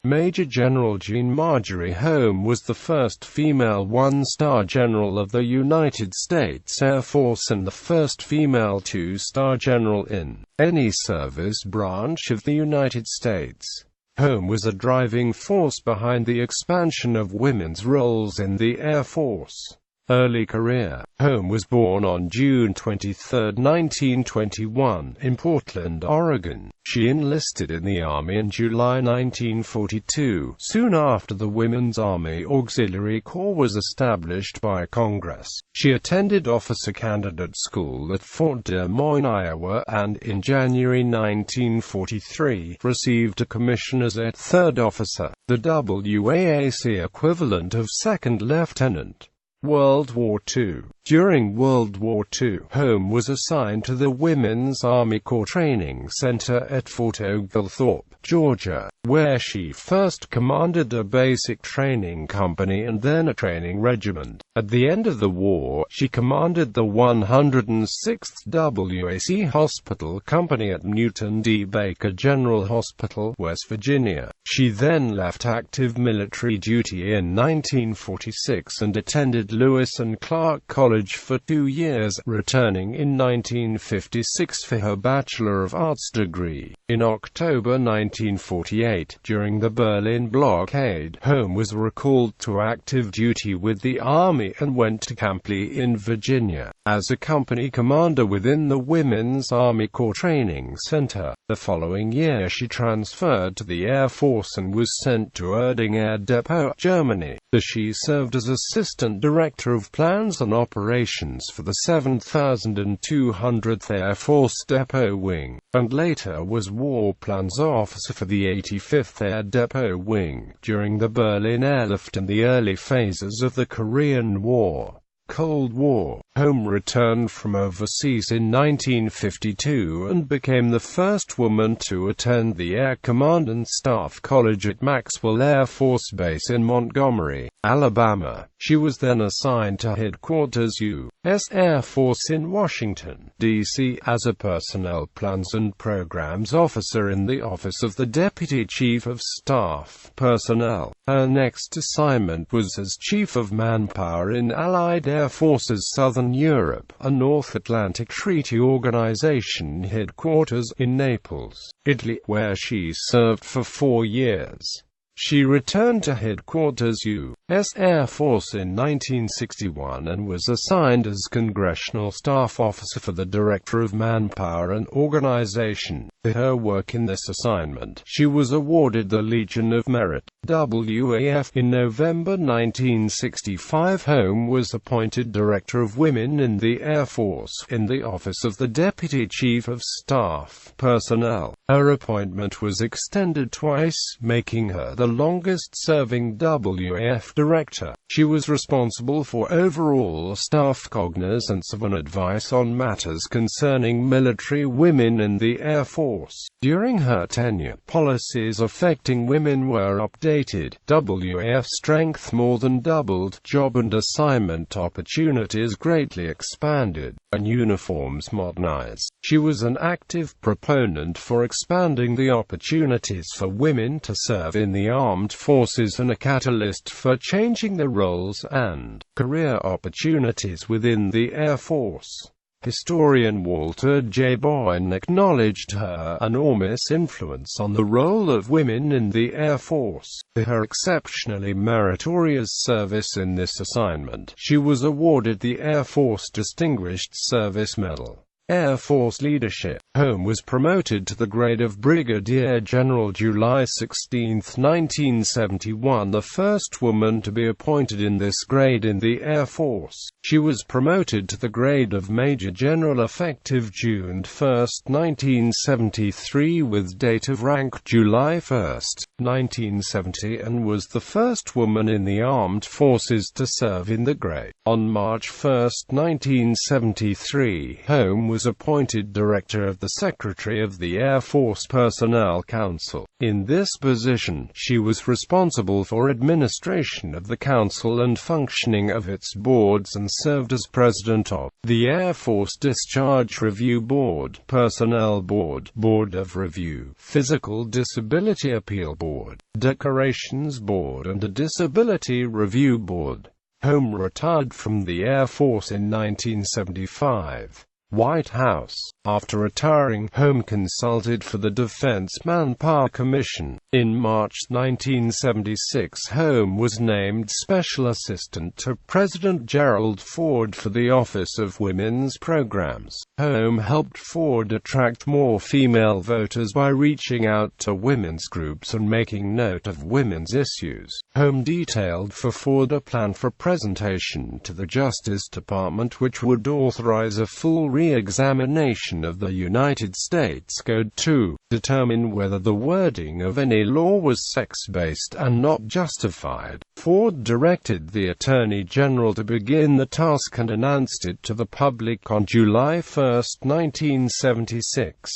Major General Jeanne Marjorie Holm was the first female one-star general of the United States Air Force and the first female two-star general in any service branch of the United States. Holm was a driving force behind the expansion of women's roles in the Air Force. Early career. Holm was born on June 23, 1921, in Portland, Oregon. She enlisted in the Army in July 1942, soon after the Women's Army Auxiliary Corps was established by Congress. She attended officer candidate school at Fort Des Moines, Iowa, and in January 1943, received a commission as a third officer, the WAAC equivalent of second lieutenant. World War II. During World War II, Holm was assigned to the Women's Army Corps Training Center at Fort Oglethorpe, Georgia, where she first commanded a basic training company and then a training regiment. At the end of the war, she commanded the 106th WAC Hospital Company at Newton D. Baker General Hospital, West Virginia. She then left active military duty in 1946 and attended Lewis and Clark College for 2 years, returning in 1956 for her Bachelor of Arts degree. In October 1948, during the Berlin blockade, Holm was recalled to active duty with the Army and went to Camp Lee in Virginia as a company commander within the Women's Army Corps Training Center. The following year she transferred to the Air Force and was sent to Erding Air Depot, Germany. She served as Assistant Director of Plans and Operations for the 7,200th Air Force Depot Wing, and later was War Plans Officer for the 85th Air Depot Wing, during the Berlin airlift and the early phases of the Korean War. Cold War. Holm returned from overseas in 1952 and became the first woman to attend the Air Command and Staff College at Maxwell Air Force Base in Montgomery, Alabama. She was then assigned to Headquarters U.S. Air Force in Washington, D.C. as a Personnel Plans and Programs Officer in the Office of the Deputy Chief of Staff Personnel. Her next assignment was as Chief of Manpower in Allied Air Forces Southern Europe, a North Atlantic Treaty Organization headquarters in Naples, Italy, where she served for 4 years. She returned to Headquarters U.S. Air Force in 1961 and was assigned as Congressional Staff Officer for the Director of Manpower and Organization. For her work in this assignment, she was awarded the Legion of Merit, WAF. In November 1965, Holm was appointed Director of Women in the Air Force, in the Office of the Deputy Chief of Staff Personnel. Her appointment was extended twice, making her the longest-serving WAF director. She was responsible for overall staff cognizance of and advice on matters concerning military women in the Air Force. During her tenure, policies affecting women were updated, WAF strength more than doubled, job and assignment opportunities greatly expanded, and uniforms modernized. She was an active proponent for expanding the opportunities for women to serve in the armed forces and a catalyst for changing the roles and career opportunities within the Air Force. Historian Walter J. Boyne acknowledged her enormous influence on the role of women in the Air Force. For her exceptionally meritorious service in this assignment, she was awarded the Air Force Distinguished Service Medal. Air Force leadership. Holm was promoted to the grade of Brigadier General July 16, 1971, the first woman to be appointed in this grade in the Air Force. She was promoted to the grade of Major General effective June 1, 1973 with date of rank July 1, 1970, and was the first woman in the armed forces to serve in the grade. On March 1, 1973, Holm was appointed director of the Secretary of the Air Force Personnel Council. In this position, she was responsible for administration of the Council and functioning of its boards and served as president of the Air Force Discharge Review Board, Personnel Board, Board of Review, Physical Disability Appeal Board, Decorations Board and a Disability Review Board. Holm retired from the Air Force in 1975. White House. After retiring, Holm consulted for the Defense Manpower Commission. In March 1976, Holm was named Special Assistant to President Gerald Ford for the Office of Women's Programs. Holm helped Ford attract more female voters by reaching out to women's groups and making note of women's issues. Holm detailed for Ford a plan for presentation to the Justice Department which would authorize a full re-examination of the United States Code to determine whether the wording of any law was sex-based and not justified. Ford directed the Attorney General to begin the task and announced it to the public on July 1, 1976.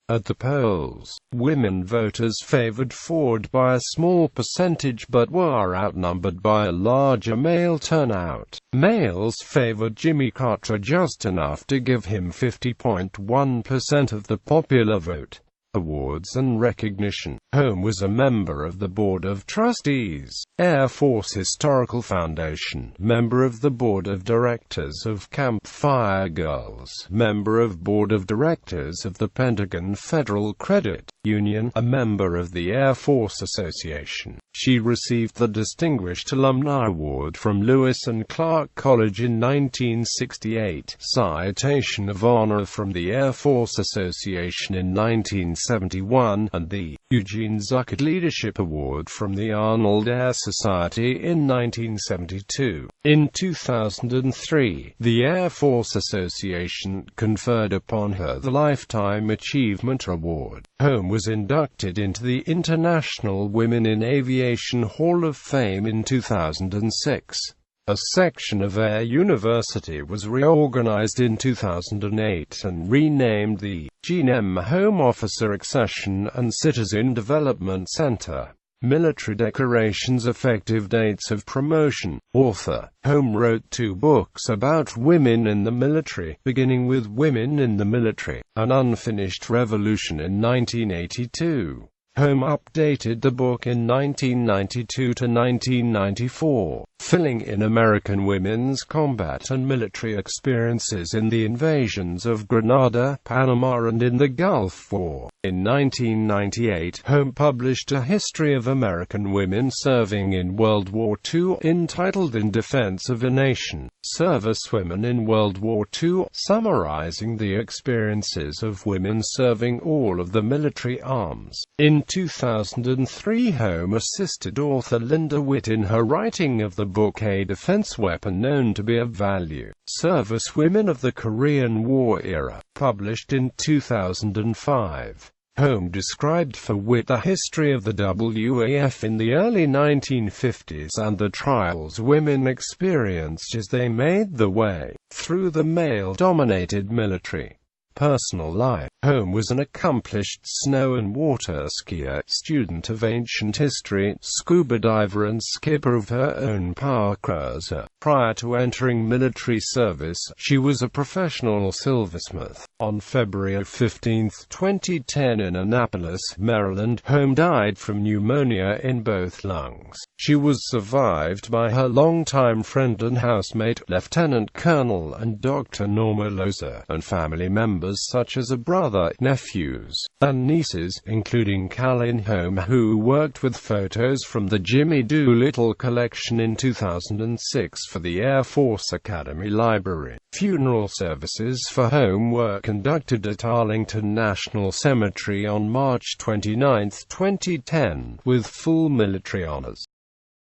At the polls, women voters favored Ford by a small percentage but were outnumbered by a larger male turnout. Males favored Jimmy Carter just enough to give him 50.1% of the popular vote. Awards and recognition. Holm was a member of the Board of Trustees, Air Force Historical Foundation, member of the Board of Directors of Camp Fire Girls, member of Board of Directors of the Pentagon Federal Credit Union, a member of the Air Force Association. She received the Distinguished Alumni Award from Lewis and Clark College in 1968, Citation of Honor from the Air Force Association in 1971, and the Eugene Zuckert Leadership Award from the Arnold Air Society in 1972. In 2003, the Air Force Association conferred upon her the Lifetime Achievement Award. Holm was inducted into the International Women in Aviation Hall of Fame in 2006. A section of Air University was reorganized in 2008 and renamed the Jeanne M. Holm Officer Accession and Citizen Development Center. Military Decorations. Effective dates of promotion. Author. Holm wrote 2 books about women in the military, beginning with Women in the Military, An Unfinished Revolution in 1982. Holm updated the book in 1992 to 1994, filling in American women's combat and military experiences in the invasions of Grenada, Panama and in the Gulf War. In 1998, Holm published a history of American women serving in World War II, entitled In Defense of a Nation, Servicewomen in World War II, summarizing the experiences of women serving all of the military arms. In 2003, Holm assisted author Linda Witt in her writing of the book A Defense Weapon Known to Be of Value, Servicewomen of the Korean War Era, published in 2005. Holm described for Witt the history of the WAF in the early 1950s and the trials women experienced as they made their way through the male-dominated military. Personal life. Holm was an accomplished snow and water skier, student of ancient history, scuba diver and skipper of her own power cruiser. Prior to entering military service, she was a professional silversmith. On February 15, 2010 in Annapolis, Maryland, Holm died from pneumonia in both lungs. She was survived by her longtime friend and housemate, Lieutenant Colonel and Dr. Norma Loza, and family members such as a brother, nephews, and nieces, including Callan Holm, who worked with photos from the Jimmy Doolittle collection in 2006 for the Air Force Academy Library. Funeral services for Holm were conducted at Arlington National Cemetery on March 29, 2010, with full military honors.